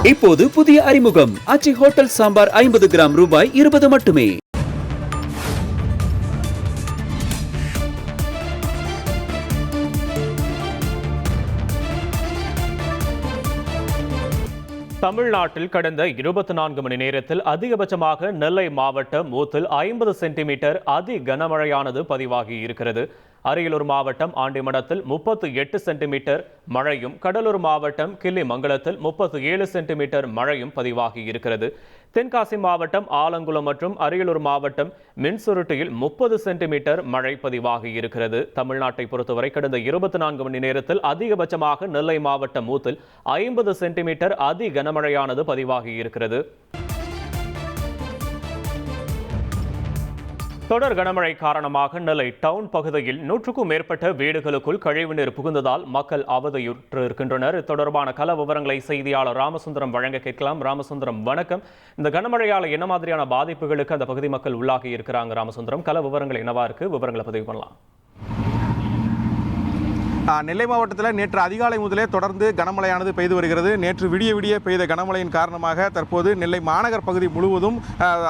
இப்போது புதிய அறிமுகம் ஆச்சி ஹோட்டல் சாம்பார் 50 கிராம் ரூபாய் 20 மட்டுமே. தமிழ்நாட்டில் கடந்த 24 மணி நேரத்தில் அதிகபட்சமாக நெல்லை மாவட்டம் ஊத்தில் 50 சென்டிமீட்டர் அதி கனமழையானது பதிவாகி இருக்கிறது. அரியலூர் மாவட்டம் ஆண்டிமடத்தில் 38 சென்டிமீட்டர் மழையும், கடலூர் மாவட்டம் கிள்ளிமங்கலத்தில் 37 சென்டிமீட்டர் மழையும் பதிவாகி இருக்கிறது. தென்காசி மாவட்டம் ஆலங்குளம் மற்றும் அரியலூர் மாவட்டம் மின்சுருட்டியில் 30 சென்டிமீட்டர் மழை பதிவாகி இருக்கிறது. தமிழ்நாட்டை பொறுத்தவரை கடந்த 24 மணி நேரத்தில் அதிகபட்சமாக நெல்லை மாவட்டம் ஊத்தில் 50 சென்டிமீட்டர் அதி கனமழையானது பதிவாகி இருக்கிறது. தொடர் கனமழை காரணமாக நெல்லை டவுன் பகுதியில் 100க்கும் மேற்பட்ட வீடுகளுக்குள் கழிவுநீர் புகுந்ததால் மக்கள் அவதியுற்று இருக்கின்றனர். தொடர்பான கள விவரங்களை செய்தியாளர் ராமசுந்தரம் வழங்க கேட்கலாம். ராமசுந்தரம், வணக்கம். இந்த கனமழையால் என்ன மாதிரியான பாதிப்புகளுக்கு அந்த பகுதி மக்கள் உள்ளாகி இருக்கிறாங்க? ராமசுந்தரம், கள விவரங்கள் என்னவா இருக்கு? விவரங்களை பதிவு பண்ணலாம். நெல்லை மாவட்டத்தில் நேற்று அதிகாலை முதலே தொடர்ந்து கனமழையானது பெய்து வருகிறது. நேற்று விடிய பெய்த கனமழையின் காரணமாக தற்போது நெல்லை மாநகர் பகுதி முழுவதும்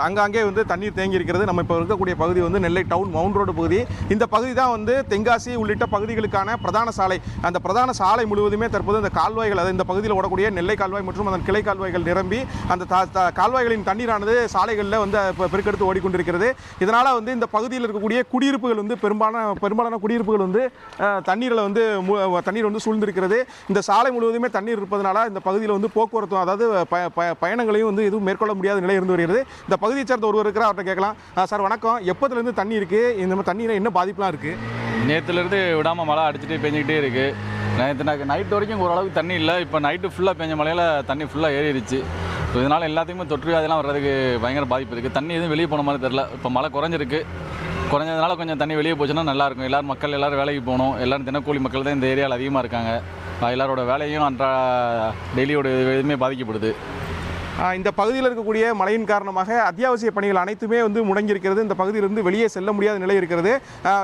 அங்காங்கே தண்ணீர் தேங்கி இருக்கிறது. நம்ம இப்போ இருக்கக்கூடிய பகுதி நெல்லை டவுன் மவுண்ட் ரோடு பகுதி. இந்த பகுதி தான் தென்காசி உள்ளிட்ட பகுதிகளுக்கான பிரதான சாலை. அந்த பிரதான சாலை முழுவதுமே தற்போது இந்த கால்வாய்கள், அதாவது இந்த பகுதியில் ஓடக்கூடிய நெல்லை கால்வாய் மற்றும் அதன் கிளை கால்வாய்கள் நிரம்பி அந்த கால்வாய்களின் தண்ணீரானது சாலைகளில் பெருக்கெடுத்து ஓடிக்கொண்டிருக்கிறது. இதனால் இந்த பகுதியில் இருக்கக்கூடிய குடியிருப்புகள் பெரும்பாலான குடியிருப்புகள் தண்ணீரில் தண்ணீர் சூழ்ந்திருக்கிறது. இந்த சாலை முழுவதுமே தண்ணீர் இருப்பதனால இந்த பகுதியில் போக்குவரத்து, அதாவது பயணங்களையும் எதுவும் மேற்கொள்ள முடியாத நிலை இருந்து வருகிறது. இந்த பகுதியை சேர்ந்த ஒருவர் இருக்கிற, அவர்கிட்ட கேட்கலாம். சார் வணக்கம், எப்போதுலேருந்து தண்ணி இருக்குது? இந்த தண்ணியில் என்ன பாதிப்புலாம் இருக்குது? நேற்றுலேருந்து விடாமல் மழை அடிச்சுட்டு பெஞ்சிக்கிட்டே இருக்குது. நேற்று நைட் வரைக்கும் ஓரளவுக்கு தண்ணி இல்லை. இப்போ நைட்டு ஃபுல்லாக பெஞ்ச மழையில் தண்ணி ஃபுல்லாக ஏறிடுச்சு. ஸோ இதனால் எல்லாத்துக்குமே தொற்று அதெல்லாம் வர்றதுக்கு பயங்கர பாதிப்பு இருக்குது. தண்ணி எதுவும் வெளியே போன மாதிரி தெரில. இப்போ மழை குறைஞ்சதுனால கொஞ்சம் தண்ணி வெளியே போச்சுன்னா நல்லாயிருக்கும். மக்கள் எல்லோரும் வேலைக்கு போகணும். எல்லோரும் தினக்கூலி மக்கள் தான் இந்த ஏரியாவில் அதிகமாக இருக்காங்க. எல்லாரோட வேலையும் டெய்லியோட எதுவுமே பாதிக்கப்படுது. இந்த பகுதியில் இருக்கக்கூடிய மழையின் காரணமாக அத்தியாவசிய பணிகள் அனைத்துமே முடங்கியிருக்கிறது. இந்த பகுதியிலிருந்து வெளியே செல்ல முடியாத நிலை இருக்கிறது.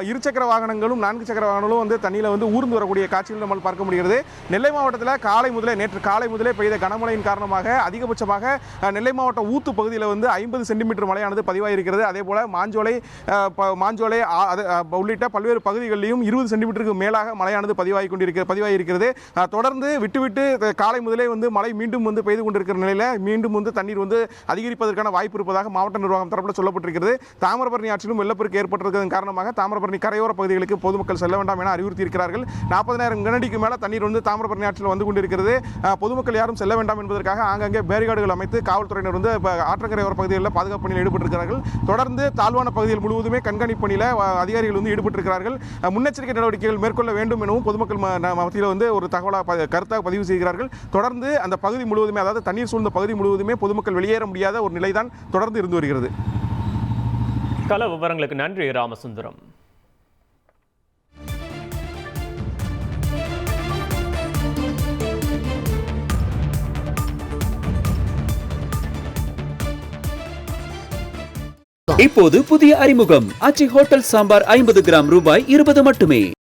இருசக்கர வாகனங்களும் 4 சக்கர வாகனங்களும் தண்ணியில் ஊர்ந்து வரக்கூடிய காட்சிகள் நம்ம பார்க்க முடிகிறது. நெல்லை மாவட்டத்தில் நேற்று காலை முதலே பெய்த கனமழையின் காரணமாக அதிகபட்சமாக நெல்லை மாவட்டம் ஊத்து பகுதியில் 50 சென்டிமீட்டர் மழையானது பதிவாகியிருக்கிறது. அதே போல் மாஞ்சோலை உள்ளிட்ட பல்வேறு பகுதிகளிலும் 20 சென்டிமீட்டருக்கு மேலாக மழையானது பதிவாகியிருக்கிறது. தொடர்ந்து விட்டு காலை முதலே மழை மீண்டும் பெய்து கொண்டிருக்கிற நிலையில் மீண்டும் தண்ணீர் அதிகரிப்பதற்கான வாய்ப்பு இருப்பதாக மாவட்ட நிர்வாகம் தரப்பில் சொல்லப்பட்டிருக்கிறது. தாமிரபரணி ஆற்றிலும் வெள்ளப்பெருக்கு ஏற்பட்டிருப்பதன் காரணமாக தாமிரபரணி கரையோர பகுதிகளுக்கு பொதுமக்கள் செல்ல வேண்டாம் என அறிவுறுத்தி இருக்கிறார்கள். 40,000 கனஅடிக்கு மேல தண்ணீர் தாமிரபரணி ஆற்றில் வந்து கொண்டிருக்கிறது. பொதுமக்கள் யாரும் செல்ல வேண்டாம் என்பதற்காக ஆங்காங்கே பேரிகார்டுகள் அமைத்து காவல்துறையினர் ஆற்றங்கரையோர பகுதிகளில் பாதுகாப்பு பணியில் ஈடுபட்டிருக்கிறார்கள். தொடர்ந்து தாழ்வான பகுதிகள் முழுவதுமே கண்காணிப்பு பணியில் அதிகாரிகள் ஈடுபட்டிருக்கிறார்கள். முன்னெச்சரிக்கை நடவடிக்கைகள் மேற்கொள்ள வேண்டும் எனவும் பொதுமக்கள் மத்தியில் ஒரு கருத்தாக பதிவு செய்கிறார்கள். தொடர்ந்து அந்த பகுதி முழுவதுமே, அதாவது தண்ணீர் சூழ்ந்த பகுதி முழுவதுமே பொதுமக்கள் வெளியேற முடியாத ஒரு நிலைதான் தொடர்ந்து இருந்து வருகிறது. கள விவரங்களுக்கு நன்றி ராமசுந்தரம். இப்போது புதிய அறிமுகம் ஆச்சி ஹோட்டல் சாம்பார் 50 கிராம் ரூபாய் 20 மட்டுமே.